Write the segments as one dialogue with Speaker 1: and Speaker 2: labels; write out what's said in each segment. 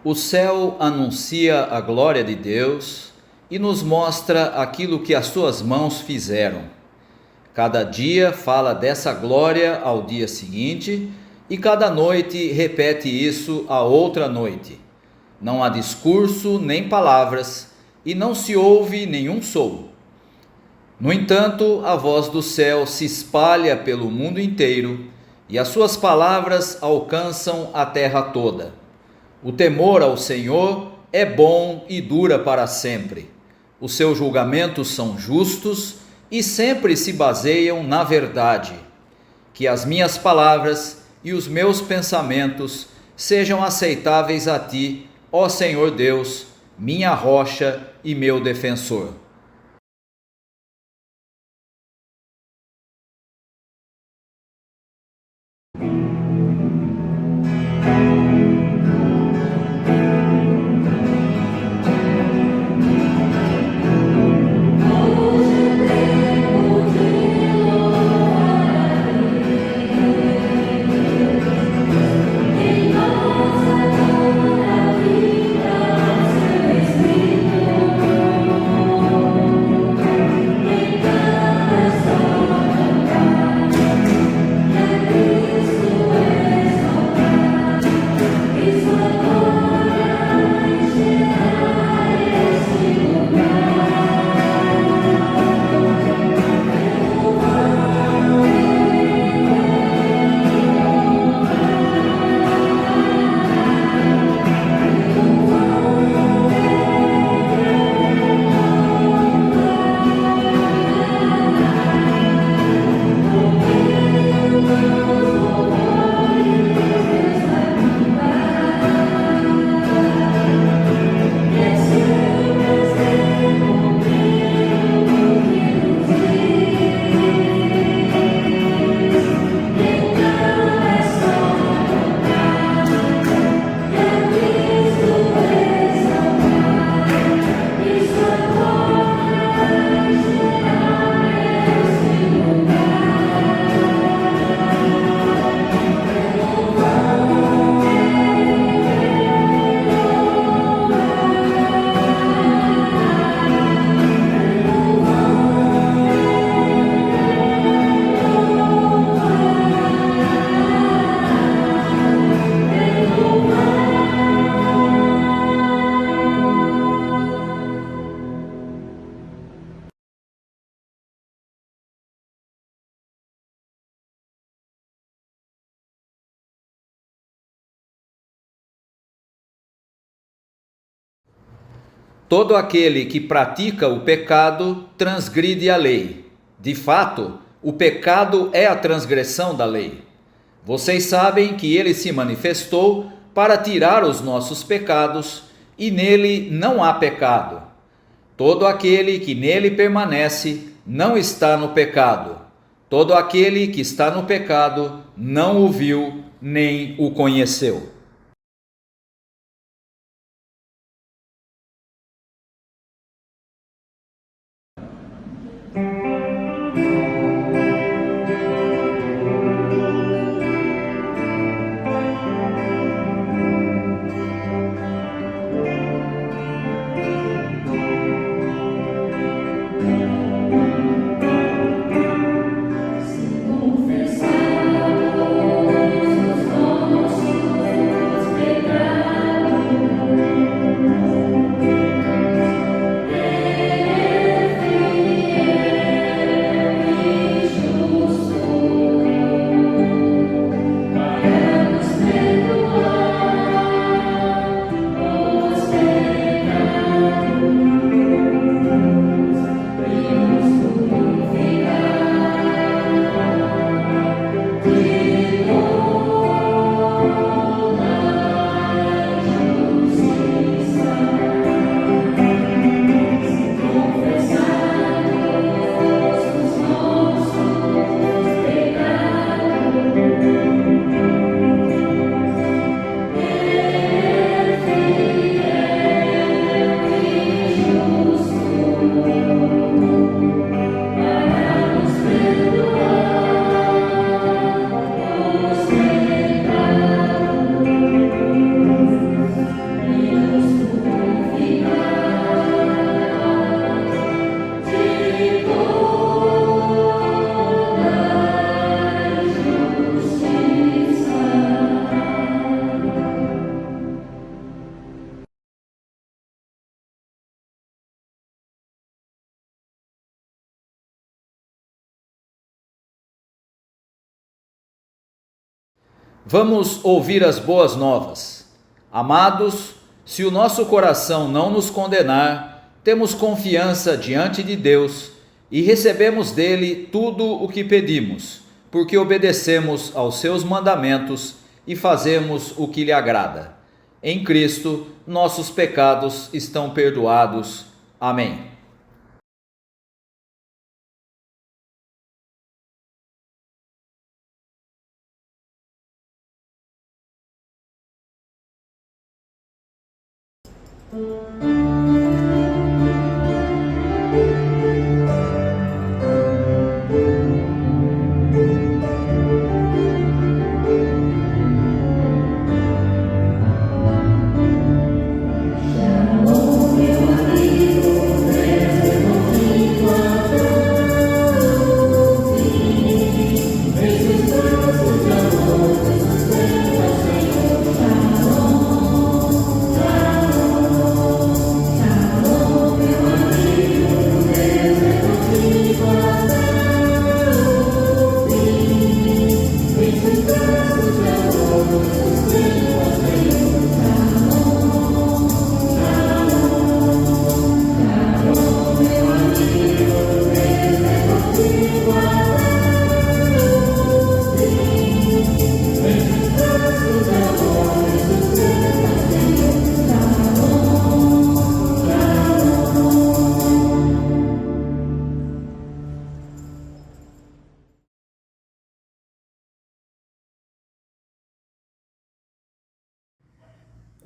Speaker 1: O céu anuncia a glória de Deus e nos mostra aquilo que as suas mãos fizeram. Cada dia fala dessa glória ao dia seguinte e cada noite repete isso à outra noite. Não há discurso nem palavras e não se ouve nenhum som. No entanto, a voz do céu se espalha pelo mundo inteiro e as suas palavras alcançam a terra toda. O temor ao Senhor é bom e dura para sempre. Os seus julgamentos são justos e sempre se baseiam na verdade. Que as minhas palavras e os meus pensamentos sejam aceitáveis a ti, ó Senhor Deus, minha rocha e meu defensor. Todo aquele que pratica o pecado transgride a lei. De fato, o pecado é a transgressão da lei. Vocês sabem que ele se manifestou para tirar os nossos pecados e nele não há pecado. Todo aquele que nele permanece não está no pecado. Todo aquele que está no pecado não o viu nem o conheceu. Vamos ouvir as boas novas. Amados, se o nosso coração não nos condenar, temos confiança diante de Deus e recebemos dele tudo o que pedimos, porque obedecemos aos seus mandamentos e fazemos o que lhe agrada. Em Cristo, nossos pecados estão perdoados. Amém.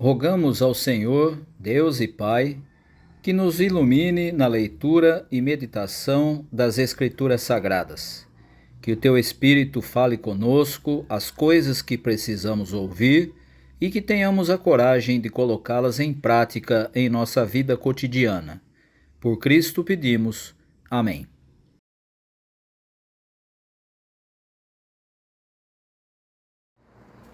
Speaker 1: Rogamos ao Senhor, Deus e Pai, que nos ilumine na leitura e meditação das Escrituras Sagradas. Que o Teu Espírito fale conosco as coisas que precisamos ouvir e que tenhamos a coragem de colocá-las em prática em nossa vida cotidiana. Por Cristo pedimos. Amém.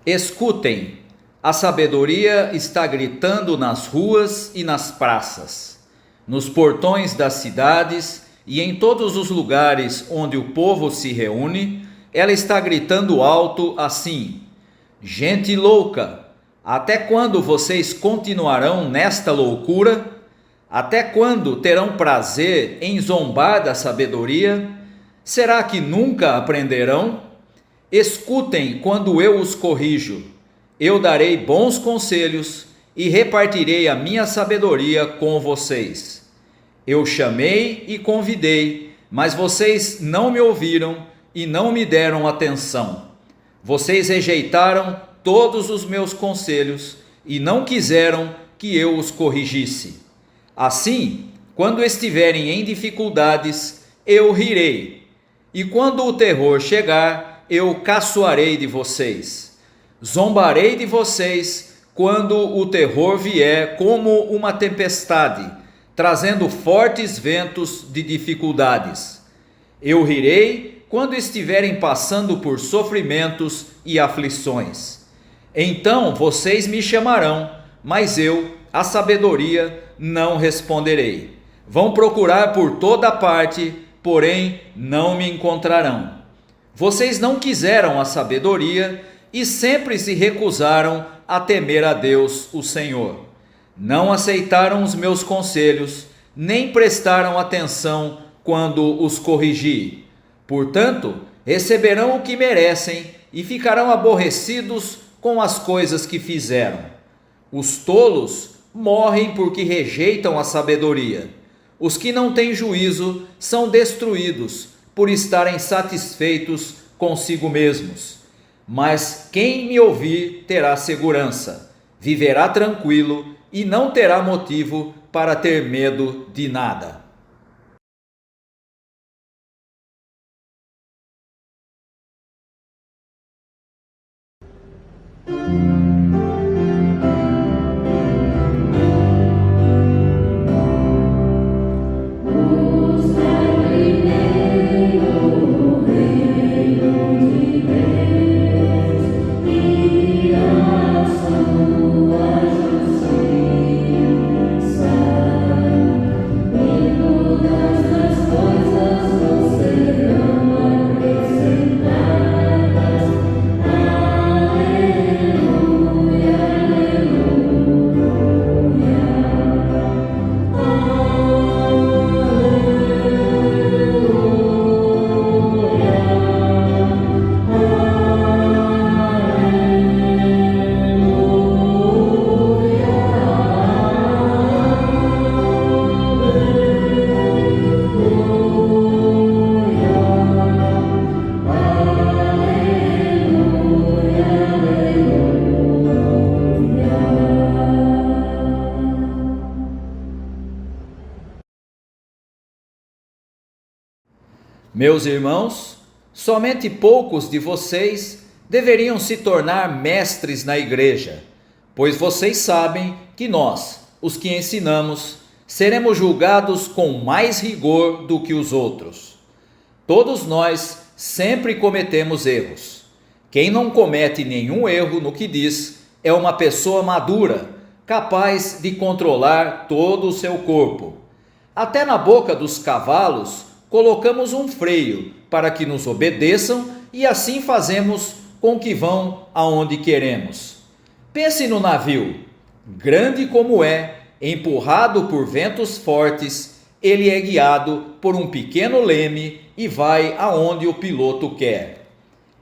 Speaker 1: Escutem. A sabedoria está gritando nas ruas e nas praças, nos portões das cidades e em todos os lugares onde o povo se reúne. Ela está gritando alto assim: gente louca, até quando vocês continuarão nesta loucura? Até quando terão prazer em zombar da sabedoria? Será que nunca aprenderão? Escutem quando eu os corrijo. Eu darei bons conselhos e repartirei a minha sabedoria com vocês. Eu chamei e convidei, mas vocês não me ouviram e não me deram atenção. Vocês rejeitaram todos os meus conselhos e não quiseram que eu os corrigisse. Assim, quando estiverem em dificuldades, eu rirei, e quando o terror chegar, eu caçoarei de vocês. Zombarei de vocês quando o terror vier como uma tempestade, trazendo fortes ventos de dificuldades. Eu rirei quando estiverem passando por sofrimentos e aflições. Então vocês me chamarão, mas eu, a sabedoria, não responderei. Vão procurar por toda parte, porém não me encontrarão. Vocês não quiseram a sabedoria e sempre se recusaram a temer a Deus, o Senhor. Não aceitaram os meus conselhos, nem prestaram atenção quando os corrigi. Portanto, receberão o que merecem e ficarão aborrecidos com as coisas que fizeram. Os tolos morrem porque rejeitam a sabedoria. Os que não têm juízo são destruídos por estarem satisfeitos consigo mesmos. Mas quem me ouvir terá segurança, viverá tranquilo e não terá motivo para ter medo de nada. Meus irmãos, somente poucos de vocês deveriam se tornar mestres na igreja, pois vocês sabem que nós, os que ensinamos, seremos julgados com mais rigor do que os outros. Todos nós sempre cometemos erros. Quem não comete nenhum erro no que diz é uma pessoa madura, capaz de controlar todo o seu corpo. Até na boca dos cavalos colocamos um freio para que nos obedeçam e assim fazemos com que vão aonde queremos. Pense no navio. Grande como é, empurrado por ventos fortes, ele é guiado por um pequeno leme e vai aonde o piloto quer.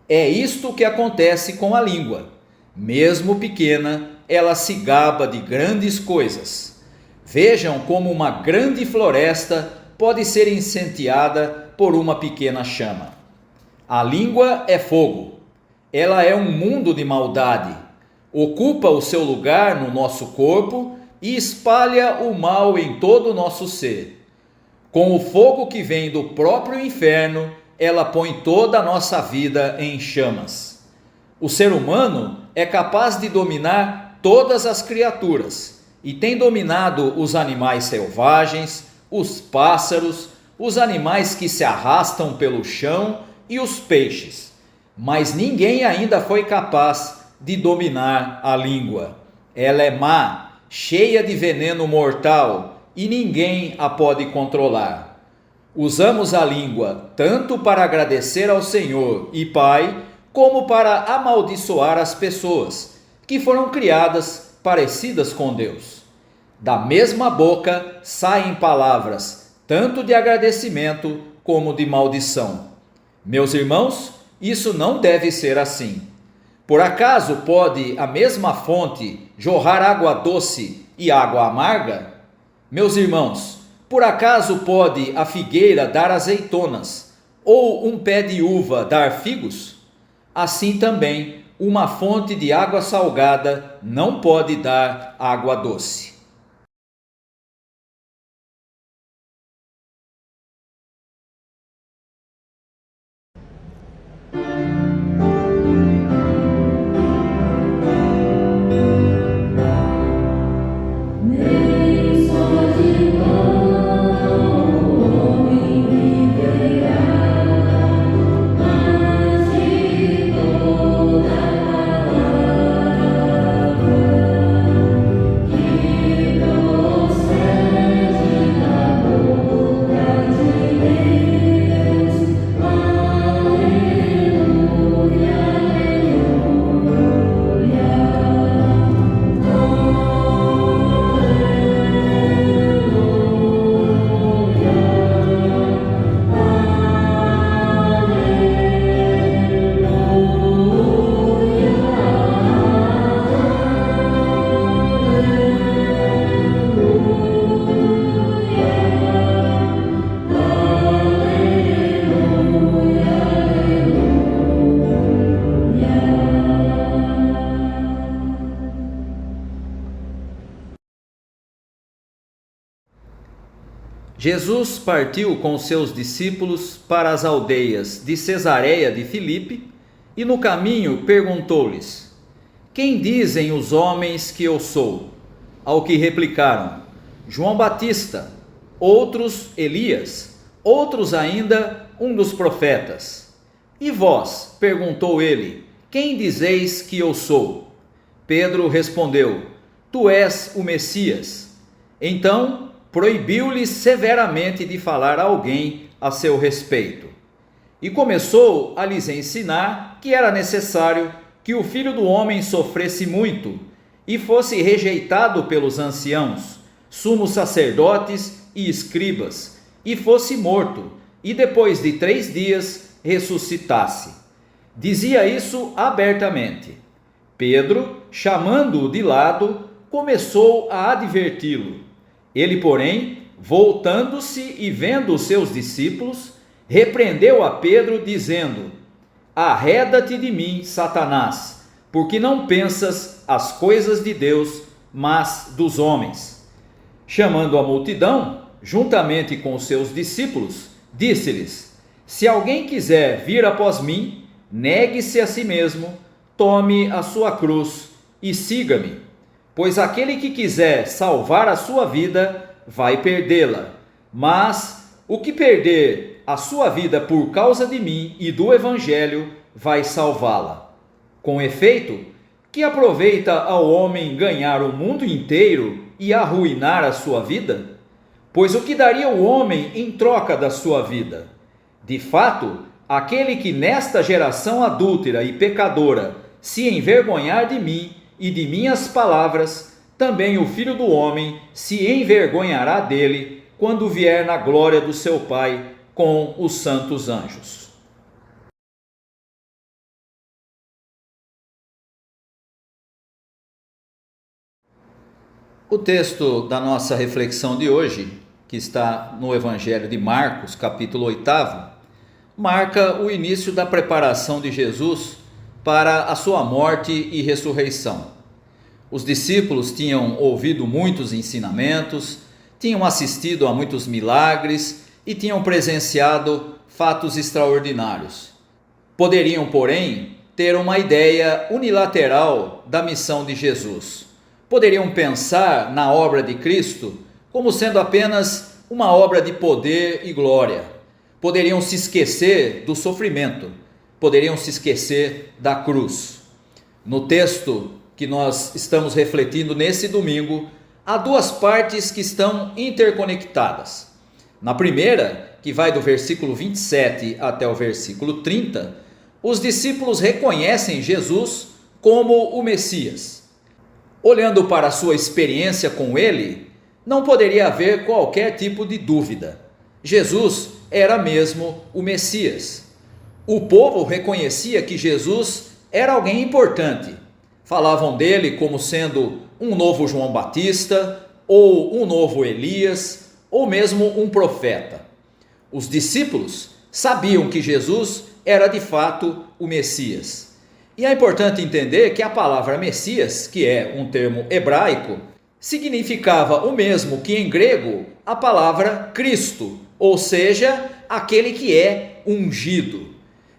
Speaker 1: É isto que acontece com a língua. Mesmo pequena, ela se gaba de grandes coisas. Vejam como uma grande floresta pode ser incendiada por uma pequena chama. A língua é fogo. Ela é um mundo de maldade. Ocupa o seu lugar no nosso corpo e espalha o mal em todo o nosso ser. Com o fogo que vem do próprio inferno, ela põe toda a nossa vida em chamas. O ser humano é capaz de dominar todas as criaturas e tem dominado os animais selvagens, os pássaros, os animais que se arrastam pelo chão e os peixes. Mas ninguém ainda foi capaz de dominar a língua. Ela é má, cheia de veneno mortal e ninguém a pode controlar. Usamos a língua tanto para agradecer ao Senhor e Pai, como para amaldiçoar as pessoas que foram criadas parecidas com Deus. Da mesma boca saem palavras tanto de agradecimento como de maldição. Meus irmãos, isso não deve ser assim. Por acaso pode a mesma fonte jorrar água doce e água amarga? Meus irmãos, por acaso pode a figueira dar azeitonas ou um pé de uva dar figos? Assim também, uma fonte de água salgada não pode dar água doce. Jesus partiu com seus discípulos para as aldeias de Cesareia de Filipe e no caminho perguntou-lhes: Quem dizem os homens que eu sou? Ao que replicaram: João Batista, outros Elias, outros ainda um dos profetas. E vós? Perguntou ele: Quem dizeis que eu sou? Pedro respondeu: Tu és o Messias. Então proibiu-lhes severamente de falar a alguém a seu respeito. E começou a lhes ensinar que era necessário que o Filho do Homem sofresse muito e fosse rejeitado pelos anciãos, sumos sacerdotes e escribas, e fosse morto, e depois de 3 dias ressuscitasse. Dizia isso abertamente. Pedro, chamando-o de lado, começou a adverti-lo. Ele, porém, voltando-se e vendo os seus discípulos, repreendeu a Pedro, dizendo: Arreda-te de mim, Satanás, porque não pensas as coisas de Deus, mas dos homens. Chamando a multidão, juntamente com os seus discípulos, disse-lhes: Se alguém quiser vir após mim, negue-se a si mesmo, tome a sua cruz e siga-me. Pois aquele que quiser salvar a sua vida, vai perdê-la. Mas o que perder a sua vida por causa de mim e do Evangelho, vai salvá-la. Com efeito, que aproveita ao homem ganhar o mundo inteiro e arruinar a sua vida? Pois o que daria o homem em troca da sua vida? De fato, aquele que nesta geração adúltera e pecadora se envergonhar de mim e de minhas palavras, também o Filho do Homem se envergonhará dele quando vier na glória do seu Pai com os santos anjos. O texto da nossa reflexão de hoje, que está no Evangelho de Marcos, capítulo 8, marca o início da preparação de Jesus para a sua morte e ressurreição. Os discípulos tinham ouvido muitos ensinamentos, tinham assistido a muitos milagres e tinham presenciado fatos extraordinários. Poderiam, porém, ter uma ideia unilateral da missão de Jesus. Poderiam pensar na obra de Cristo como sendo apenas uma obra de poder e glória. Poderiam se esquecer do sofrimento, poderiam se esquecer da cruz. No texto que nós estamos refletindo nesse domingo, há duas partes que estão interconectadas. Na primeira, que vai do versículo 27 até o versículo 30, os discípulos reconhecem Jesus como o Messias. Olhando para a sua experiência com ele, não poderia haver qualquer tipo de dúvida. Jesus era mesmo o Messias. O povo reconhecia que Jesus era alguém importante. Falavam dele como sendo um novo João Batista, ou um novo Elias, ou mesmo um profeta. Os discípulos sabiam que Jesus era de fato o Messias. E é importante entender que a palavra Messias, que é um termo hebraico, significava o mesmo que em grego a palavra Cristo, ou seja, aquele que é ungido.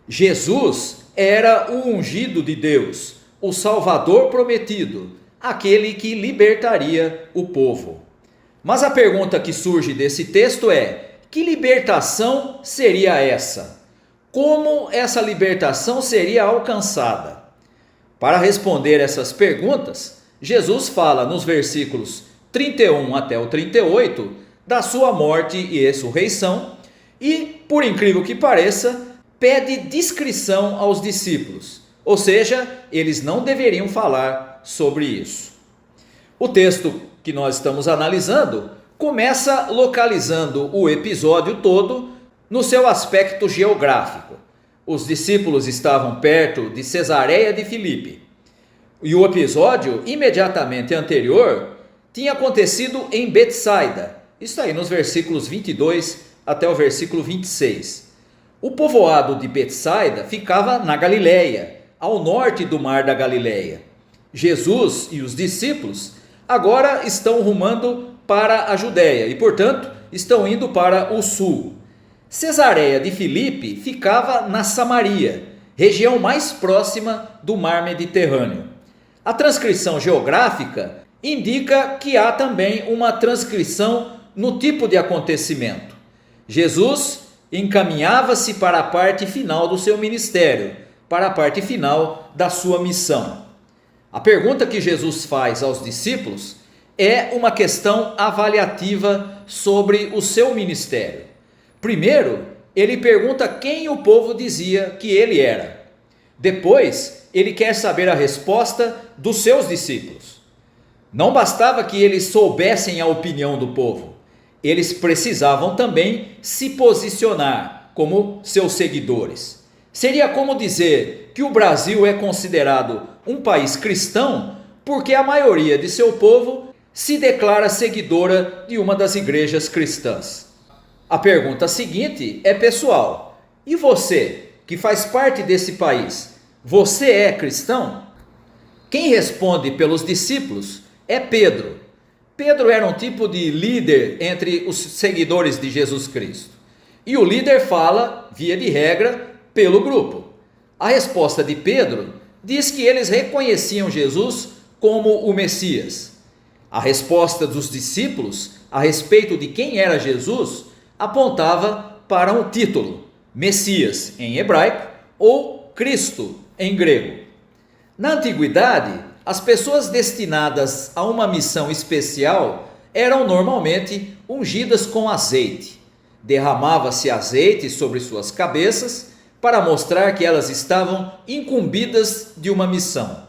Speaker 1: Jesus era o ungido de Deus, o Salvador prometido, aquele que libertaria o povo. Mas a pergunta que surge desse texto é: que libertação seria essa? Como essa libertação seria alcançada? Para responder essas perguntas, Jesus fala nos versículos 31 até o 38 da sua morte e ressurreição e, por incrível que pareça, pede discrição aos discípulos, ou seja, eles não deveriam falar sobre isso. O texto que nós estamos analisando começa localizando o episódio todo no seu aspecto geográfico. Os discípulos estavam perto de Cesareia de Filipe. E o episódio imediatamente anterior tinha acontecido em Betsaida. Isso aí nos versículos 22 até o versículo 26. O povoado de Betsaida ficava na Galileia, ao norte do mar da Galileia. Jesus e os discípulos agora estão rumando para a Judéia e, portanto, estão indo para o sul. Cesareia de Filipe ficava na Samaria, região mais próxima do mar Mediterrâneo. A transcrição geográfica indica que há também uma transcrição no tipo de acontecimento. Jesus encaminhava-se para a parte final do seu ministério, para a parte final da sua missão. A pergunta que Jesus faz aos discípulos é uma questão avaliativa sobre o seu ministério. Primeiro, ele pergunta quem o povo dizia que ele era. Depois, ele quer saber a resposta dos seus discípulos. Não bastava que eles soubessem a opinião do povo, eles precisavam também se posicionar como seus seguidores. Seria como dizer que o Brasil é considerado um país cristão porque a maioria de seu povo se declara seguidora de uma das igrejas cristãs. A pergunta seguinte é pessoal: e você, que faz parte desse país, você é cristão? Quem responde pelos discípulos é Pedro. Pedro era um tipo de líder entre os seguidores de Jesus Cristo. e o líder fala, via de regra, pelo grupo. A resposta de Pedro diz que eles reconheciam Jesus como o Messias. A resposta dos discípulos a respeito de quem era Jesus apontava para um título, Messias em hebraico ou Cristo em grego. Na antiguidade, as pessoas destinadas a uma missão especial eram normalmente ungidas com azeite. Derramava-se azeite sobre suas cabeças para mostrar que elas estavam incumbidas de uma missão.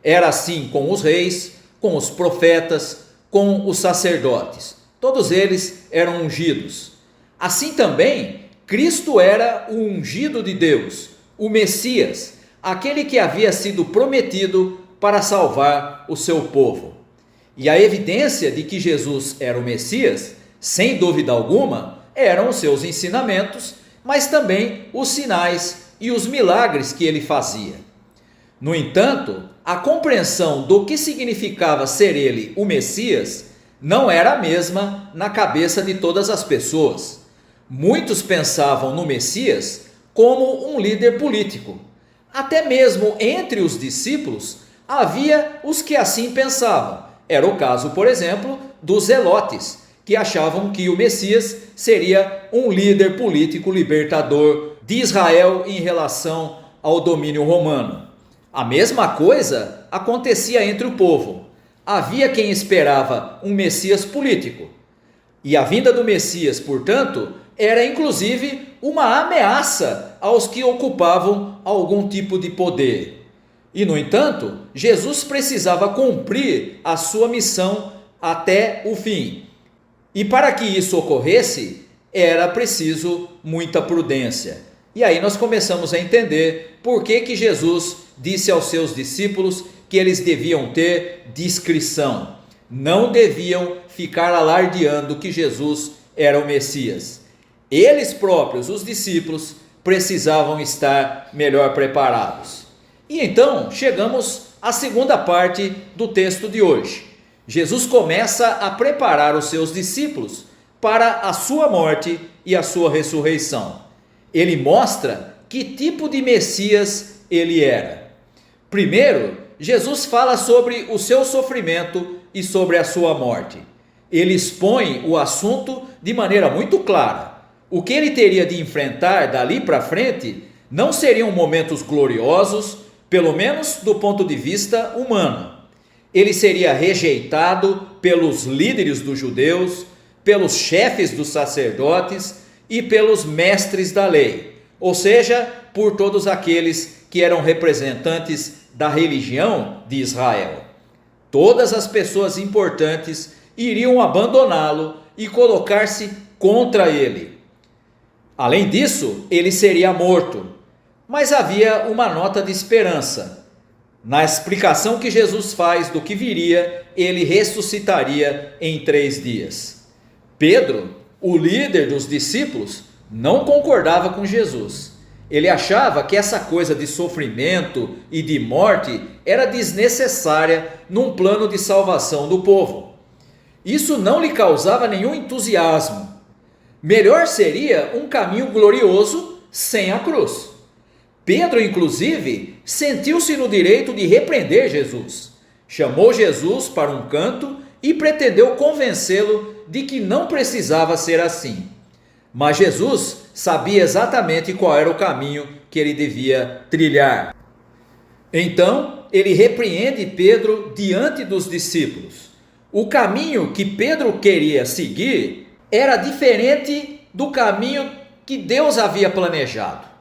Speaker 1: Era assim com os reis, com os profetas, com os sacerdotes. Todos eles eram ungidos. Assim também, Cristo era o ungido de Deus, o Messias, aquele que havia sido prometido para salvar o seu povo. E a evidência de que Jesus era o Messias, sem dúvida alguma, eram os seus ensinamentos, mas também os sinais e os milagres que ele fazia. No entanto, a compreensão do que significava ser ele o Messias não era a mesma na cabeça de todas as pessoas. Muitos pensavam no Messias como um líder político. Até mesmo entre os discípulos havia os que assim pensavam. Era o caso, por exemplo, dos zelotes, que achavam que o Messias seria um líder político libertador de Israel em relação ao domínio romano. A mesma coisa acontecia entre o povo. Havia quem esperava um Messias político. E a vinda do Messias, portanto, era inclusive uma ameaça aos que ocupavam algum tipo de poder. E, no entanto, Jesus precisava cumprir a sua missão até o fim. E para que isso ocorresse, era preciso muita prudência. E aí nós começamos a entender por que Jesus disse aos seus discípulos que eles deviam ter discrição. Não deviam ficar alardeando que Jesus era o Messias. Eles próprios, os discípulos, precisavam estar melhor preparados. E então chegamos à segunda parte do texto de hoje. Jesus começa a preparar os seus discípulos para a sua morte e a sua ressurreição. Ele mostra que tipo de Messias ele era. Primeiro, Jesus fala sobre o seu sofrimento e sobre a sua morte. Ele expõe o assunto de maneira muito clara. O que ele teria de enfrentar dali para frente não seriam momentos gloriosos, pelo menos do ponto de vista humano. Ele seria rejeitado pelos líderes dos judeus, pelos chefes dos sacerdotes e pelos mestres da lei, ou seja, por todos aqueles que eram representantes da religião de Israel. Todas as pessoas importantes iriam abandoná-lo e colocar-se contra ele. Além disso, ele seria morto. Mas havia uma nota de esperança. Na explicação que Jesus faz do que viria, ele ressuscitaria em 3 dias. Pedro, o líder dos discípulos, não concordava com Jesus. Ele achava que essa coisa de sofrimento e de morte era desnecessária num plano de salvação do povo. Isso não lhe causava nenhum entusiasmo. Melhor seria um caminho glorioso sem a cruz. Pedro, inclusive, sentiu-se no direito de repreender Jesus. Chamou Jesus para um canto e pretendeu convencê-lo de que não precisava ser assim. Mas Jesus sabia exatamente qual era o caminho que ele devia trilhar. Então, ele repreende Pedro diante dos discípulos. O caminho que Pedro queria seguir era diferente do caminho que Deus havia planejado.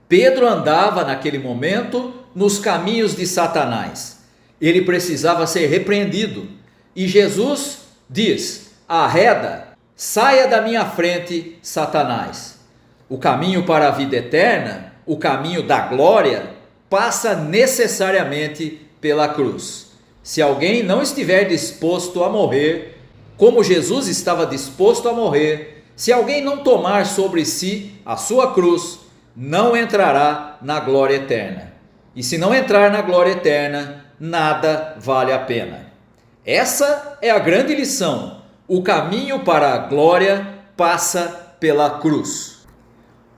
Speaker 1: Pedro andava naquele momento nos caminhos de Satanás. Ele precisava ser repreendido. E Jesus diz: arreda, saia da minha frente, Satanás. O caminho para a vida eterna, o caminho da glória, passa necessariamente pela cruz. Se alguém não estiver disposto a morrer, como Jesus estava disposto a morrer, se alguém não tomar sobre si a sua cruz, não entrará na glória eterna. E se não entrar na glória eterna, nada vale a pena. Essa é a grande lição. O caminho para a glória passa pela cruz.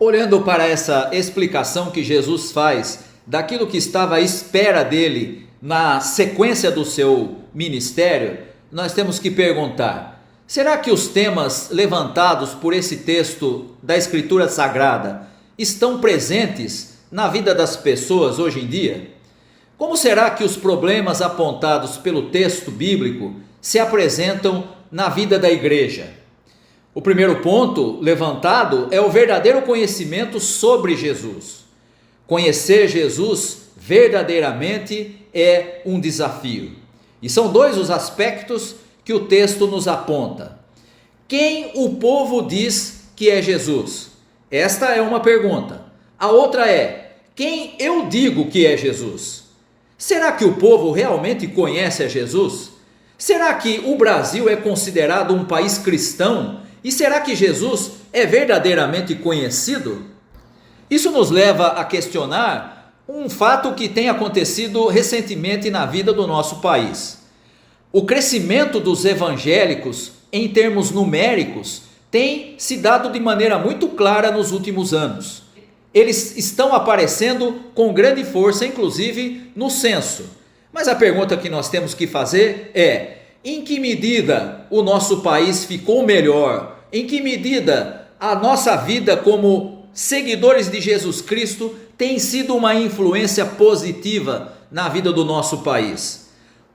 Speaker 1: Olhando para essa explicação que Jesus faz daquilo que estava à espera dele na sequência do seu ministério, nós temos que perguntar: será que os temas levantados por esse texto da Escritura Sagrada estão presentes na vida das pessoas hoje em dia? Como será que os problemas apontados pelo texto bíblico se apresentam na vida da igreja? O primeiro ponto levantado é o verdadeiro conhecimento sobre Jesus. Conhecer Jesus verdadeiramente é um desafio. E são dois os aspectos que o texto nos aponta. Quem o povo diz que é Jesus? Esta é uma pergunta. A outra é: quem eu digo que é Jesus? Será que o povo realmente conhece a Jesus? Será que o Brasil é considerado um país cristão? E será que Jesus é verdadeiramente conhecido? Isso nos leva a questionar um fato que tem acontecido recentemente na vida do nosso país. O crescimento dos evangélicos, em termos numéricos, tem se dado de maneira muito clara nos últimos anos. Eles estão aparecendo com grande força, inclusive no censo. Mas a pergunta que nós temos que fazer é: em que medida o nosso país ficou melhor? Em que medida a nossa vida como seguidores de Jesus Cristo tem sido uma influência positiva na vida do nosso país?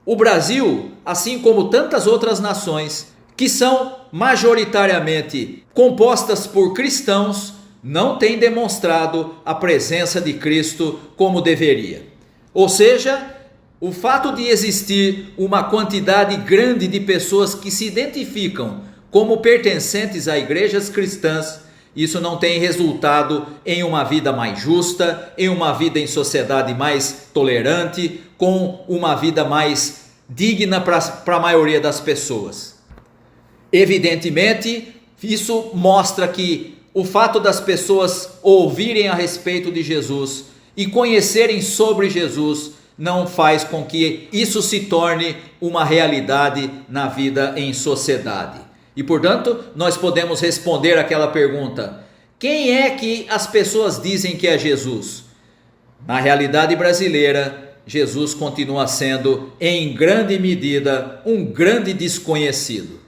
Speaker 1: O Brasil, assim como tantas outras nações, que são majoritariamente compostas por cristãos, não tem demonstrado a presença de Cristo como deveria. Ou seja, o fato de existir uma quantidade grande de pessoas que se identificam como pertencentes a igrejas cristãs, isso não tem resultado em uma vida mais justa, em uma vida em sociedade mais tolerante, com uma vida mais digna para a maioria das pessoas. Evidentemente, isso mostra que o fato das pessoas ouvirem a respeito de Jesus e conhecerem sobre Jesus não faz com que isso se torne uma realidade na vida em sociedade. E, portanto, nós podemos responder aquela pergunta: quem é que as pessoas dizem que é Jesus? Na realidade brasileira, Jesus continua sendo, em grande medida, um grande desconhecido.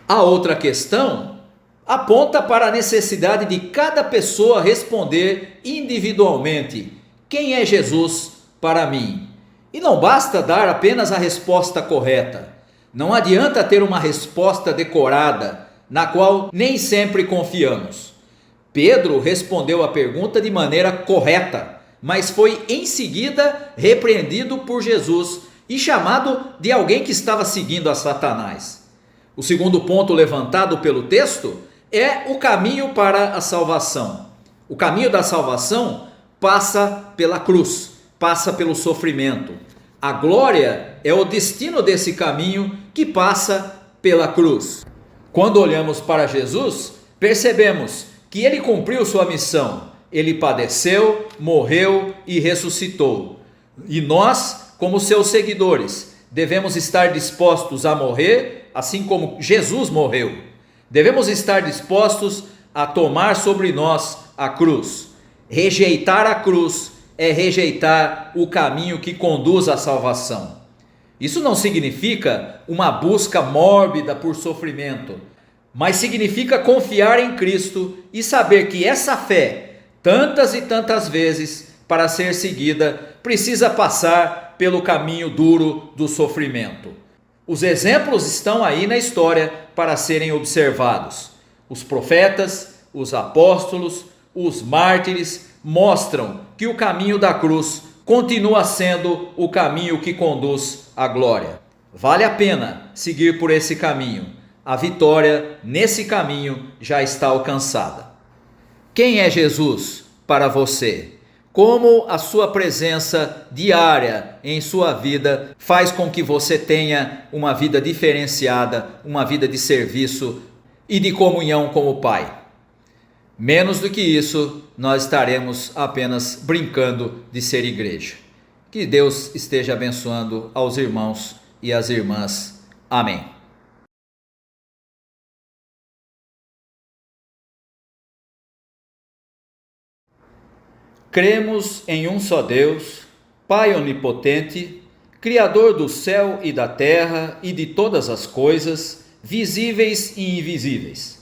Speaker 1: A outra questão aponta para a necessidade de cada pessoa responder individualmente: quem é Jesus para mim? E não basta dar apenas a resposta correta. Não adianta ter uma resposta decorada, na qual nem sempre confiamos. Pedro respondeu a pergunta de maneira correta, mas foi em seguida repreendido por Jesus e chamado de alguém que estava seguindo a Satanás. O segundo ponto levantado pelo texto é o caminho para a salvação. O caminho da salvação passa pela cruz, passa pelo sofrimento. A glória é o destino desse caminho que passa pela cruz. Quando olhamos para Jesus, percebemos que ele cumpriu sua missão. Ele padeceu, morreu e ressuscitou. E nós, como seus seguidores, devemos estar dispostos a morrer, assim como Jesus morreu. Devemos estar dispostos a tomar sobre nós a cruz. Rejeitar a cruz é rejeitar o caminho que conduz à salvação. Isso não significa uma busca mórbida por sofrimento, mas significa confiar em Cristo e saber que essa fé, tantas e tantas vezes, para ser seguida, precisa passar pelo caminho duro do sofrimento. Os exemplos estão aí na história para serem observados. Os profetas, os apóstolos, os mártires mostram que o caminho da cruz continua sendo o caminho que conduz à glória. Vale a pena seguir por esse caminho. A vitória nesse caminho já está alcançada. Quem é Jesus para você? Como a sua presença diária em sua vida faz com que você tenha uma vida diferenciada, uma vida de serviço e de comunhão com o Pai? Menos do que isso, nós estaremos apenas brincando de ser igreja. Que Deus esteja abençoando aos irmãos e às irmãs. Amém. Cremos em um só Deus, Pai onipotente, Criador do céu e da terra e de todas as coisas, visíveis e invisíveis.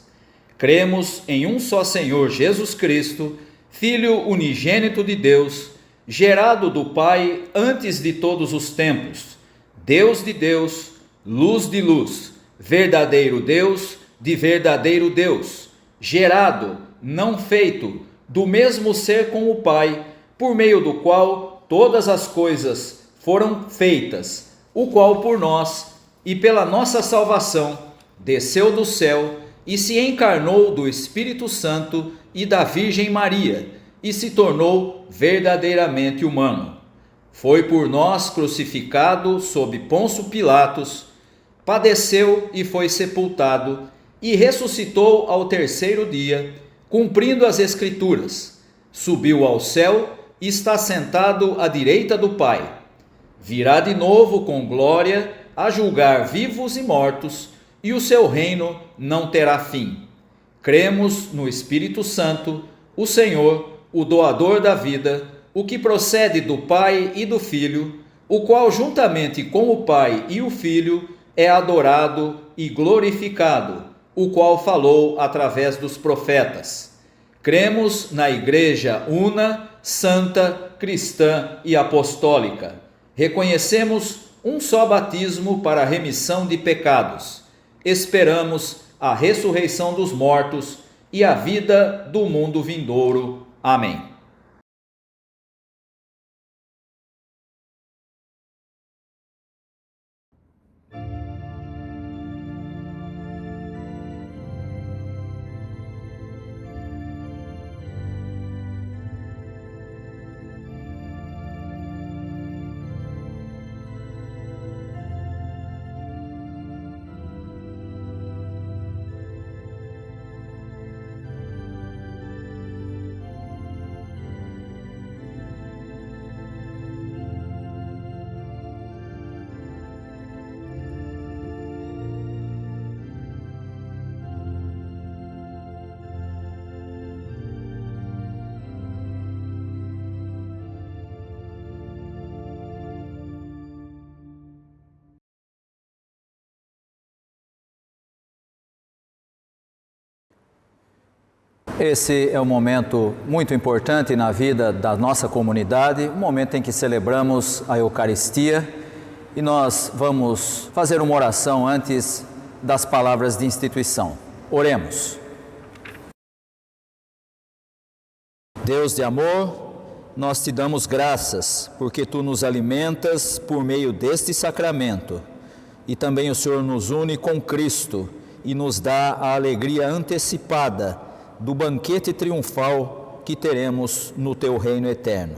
Speaker 1: Cremos em um só Senhor Jesus Cristo, Filho unigênito de Deus, gerado do Pai antes de todos os tempos, Deus de Deus, luz de luz, verdadeiro Deus de verdadeiro Deus, gerado, não feito, do mesmo ser com o Pai, por meio do qual todas as coisas foram feitas, o qual por nós e pela nossa salvação desceu do céu e se encarnou do Espírito Santo e da Virgem Maria e se tornou verdadeiramente humano. Foi por nós crucificado sob Pôncio Pilatos, padeceu e foi sepultado e ressuscitou ao terceiro dia, cumprindo as Escrituras. Subiu ao céu e está sentado à direita do Pai. Virá de novo com glória a julgar vivos e mortos, e o seu reino não terá fim. Cremos no Espírito Santo, o Senhor, o doador da vida, o que procede do Pai e do Filho, o qual juntamente com o Pai e o Filho é adorado e glorificado, o qual falou através dos profetas. Cremos na Igreja una, santa, cristã e apostólica. Reconhecemos um só batismo para a remissão de pecados. Esperamos a ressurreição dos mortos e a vida do mundo vindouro. Amém. Esse é um momento muito importante na vida da nossa comunidade, um momento em que celebramos a Eucaristia, e nós vamos fazer uma oração antes das palavras de instituição. Oremos. Deus de amor, nós te damos graças porque tu nos alimentas por meio deste sacramento, e também o Senhor nos une com Cristo e nos dá a alegria antecipada do banquete triunfal que teremos no teu reino eterno.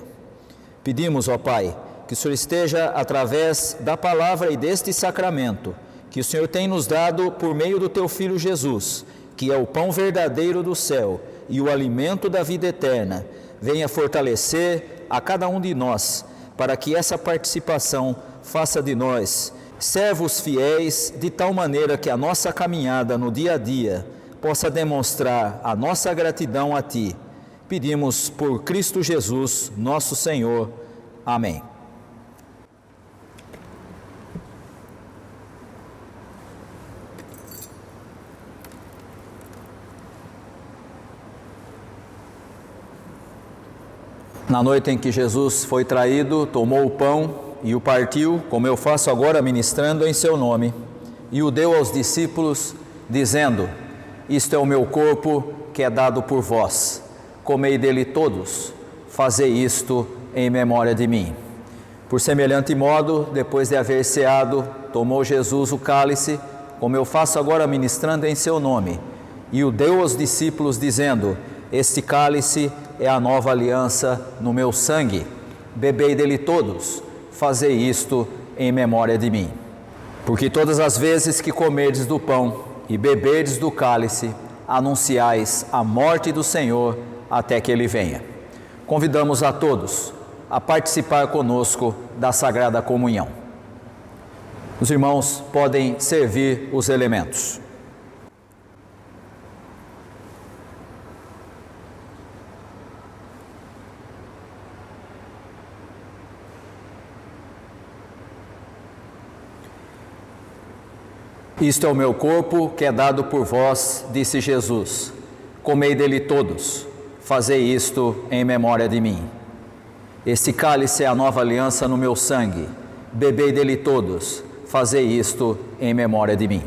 Speaker 1: Pedimos, ó Pai, que o Senhor esteja através da palavra e deste sacramento, que o Senhor tem nos dado por meio do teu Filho Jesus, que é o pão verdadeiro do céu e o alimento da vida eterna, venha fortalecer a cada um de nós, para que essa participação faça de nós servos fiéis, de tal maneira que a nossa caminhada no dia a dia possa demonstrar a nossa gratidão a Ti. Pedimos por Cristo Jesus, nosso Senhor. Amém. Na noite em que Jesus foi traído, tomou o pão e o partiu, como eu faço agora ministrando em seu nome, e o deu aos discípulos, dizendo: isto é o meu corpo que é dado por vós. Comei dele todos, fazei isto em memória de mim. Por semelhante modo, depois de haver ceado, tomou Jesus o cálice, como eu faço agora ministrando em seu nome, e o deu aos discípulos, dizendo: este cálice é a nova aliança no meu sangue. Bebei dele todos, fazei isto em memória de mim. Porque todas as vezes que comerdes do pão e beberdes do cálice, anunciais a morte do Senhor até que Ele venha. Convidamos a todos a participar conosco da Sagrada Comunhão. Os irmãos podem servir os elementos. Isto é o meu corpo, que é dado por vós, disse Jesus. Comei dele todos, fazei isto em memória de mim. Este cálice é a nova aliança no meu sangue. Bebei dele todos, fazei isto em memória de mim.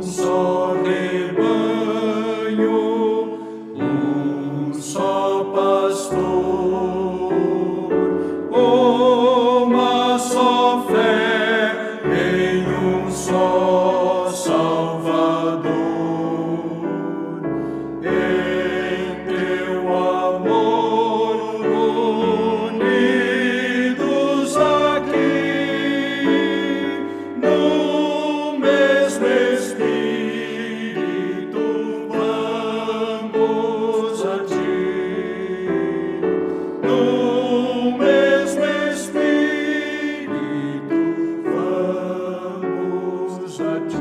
Speaker 2: Só rebanho, só pastor, uma só fé em só Salvador. Em teu amor unidos aqui, no mesmo Espírito vamos a ti, no mesmo Espírito vamos a ti.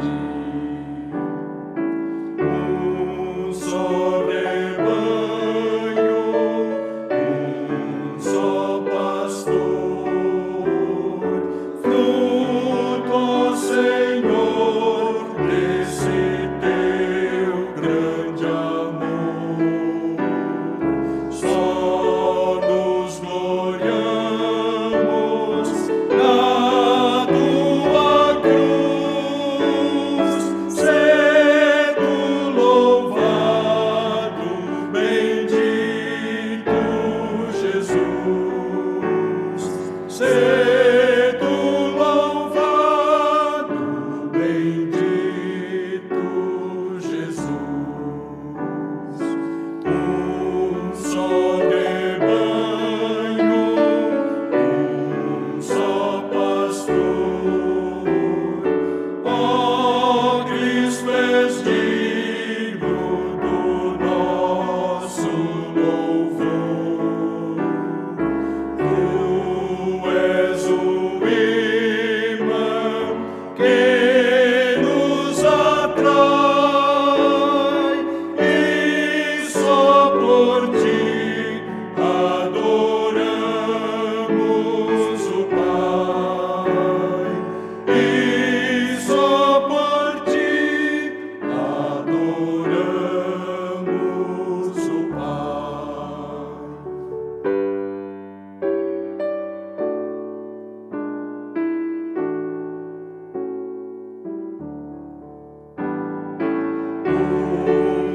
Speaker 2: Só rebanho, só pastor, fruto, Senhor, desse teu grande amor. Só nos gloriamos na tua cruz, sendo louvado, bendito Jesus, sendo louvado, bendito Jesus. Só rebanho, só pastor, ó Cristo és digno do nosso louvor. Tu és o imã que nos atrai, e só por ti adoramos o Pai, e só por ti adoramos o Pai.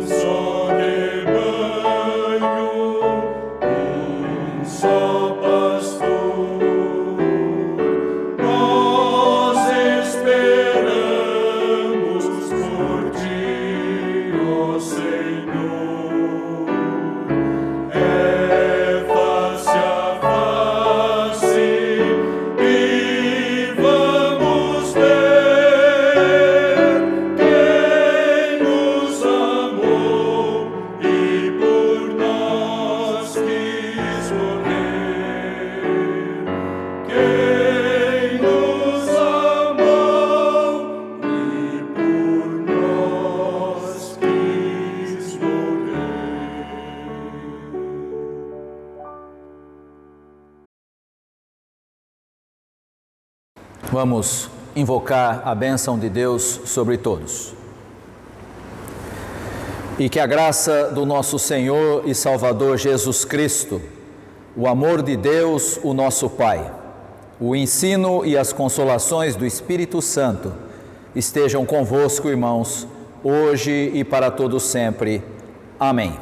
Speaker 2: Só rebanho, só pastor, nós esperamos por ti, ó Senhor. É face a face e vamos ver quem nos amou e por nós quis morrer. Quem nos amou e por nós quis morrer.
Speaker 1: Vamos invocar a bênção de Deus sobre todos. E que a graça do nosso Senhor e Salvador Jesus Cristo, o amor de Deus, o nosso Pai, o ensino e as consolações do Espírito Santo estejam convosco, irmãos, hoje e para todo sempre. Amém.